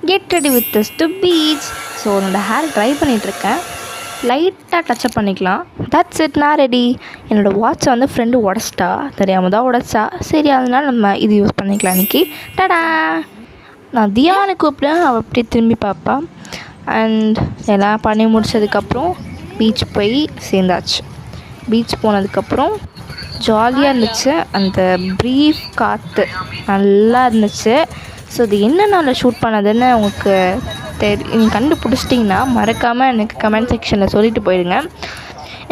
Get ready with us to beach. So என்னோடய hair dry பண்ணிகிட்ருக்கேன். லைட்டாக டச்சப் பண்ணிக்கலாம். தட்ஸ் இட், நான் ரெடி. என்னோடய வாட்சை வந்து ஃப்ரெண்டு உடச்சிட்டா, தெரியாமல் தான் உடச்சா. சரி, அதனால் நம்ம இது யூஸ் பண்ணிக்கலாம் இன்றைக்கி. டடா! நான் தியானை கூப்பிட்டேன், அவள் அப்படியே திரும்பி பார்ப்பாள். அண்ட் எல்லாம் பண்ணி முடித்ததுக்கப்புறம் பீச் போய் சேர்ந்தாச்சு. பீச் போனதுக்கப்புறம் ஜாலியாக இருந்துச்சு. அந்த ப்ரீஃப் காற்று நல்லா இருந்துச்சு. ஸோ இது என்ன நாளில் ஷூட் பண்ணதுன்னு உங்களுக்கு நீங்கள் கண்டுபிடிச்சிட்டிங்கன்னா மறக்காமல் எனக்கு கமெண்ட் செக்ஷனில் சொல்லிட்டு போயிடுங்க.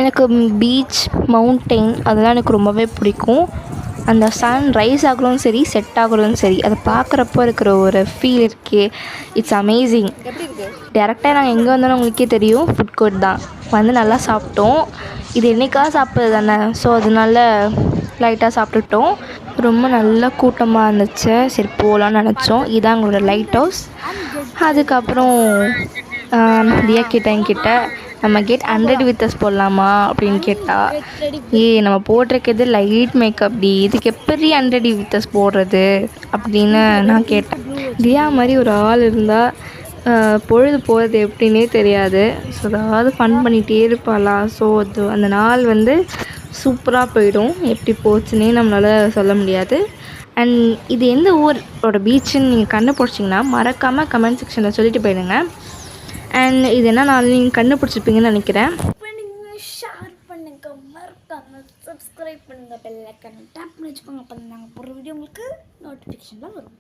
எனக்கு பீச், மவுண்டெயின் அதெல்லாம் எனக்கு ரொம்பவே பிடிக்கும். அந்த சன் ரைஸ் ஆகிறதும் சரி, செட் ஆகிறதும் சரி, அதை பார்க்குறப்போ இருக்கிற ஒரு ஃபீல் இருக்கே, இட்ஸ் அமேசிங். டேரெக்டாக நாங்கள் எங்கே வந்தோன்னு உங்களுக்கே தெரியும், ஃபுட் கோர்ட் தான். வந்து நல்லா சாப்பிட்டோம். இது என்றைக்காக சாப்பிட்றது தானே, ஸோ அதனால லைட்டாக சாப்பிட்டுட்டோம். ரொம்ப நல்ல கூட்டமாக இருந்துச்சு. சரி போகலான்னு நினச்சோம். இதுதான் எங்களோட லைட் ஹவுஸ். அதுக்கப்புறம் தியா கிட்ட நம்ம கெட் 100 வித் அஸ் போடலாமா அப்படின்னு கேட்டால், நம்ம போட்டிருக்கிறது லைட் மேக்கப் டி, இதுக்கு எப்படி 100 வித் அஸ் போடுறது அப்படின்னு நான் கேட்டேன். தியா மாதிரி ஒரு ஆள் இருந்தால் பொழுது போகிறது எப்படின்னே தெரியாது. ஸோ அதாவது ஃபன் பண்ணிகிட்டே இருப்பாளா. ஸோ அது அந்த நாள் வந்து சூப்பராக போயிடும். எப்படி போச்சுன்னே நம்மளால் சொல்ல முடியாது. அண்ட் இது எந்த ஊரோட பீச்சுன்னு நீங்கள் கண்டுபிடிச்சிங்கன்னா மறக்காமல் கமெண்ட் செக்ஷனில் சொல்லிட்டு போயிடுங்க. அண்ட் இது என்ன நாள் நீங்கள் கண்டுபிடிச்சிருப்பீங்கன்னு நினைக்கிறேன். ஷேர் பண்ணுங்க, மறக்காம சப்ஸ்கிரைப் பண்ணுங்க, பெல் ஐக்கானை டேப் பண்ணி வச்சுக்கோங்க. அப்போ நாங்கள் போகிற வீடியோ உங்களுக்கு நோட்டிஃபிகேஷனில் வரும்.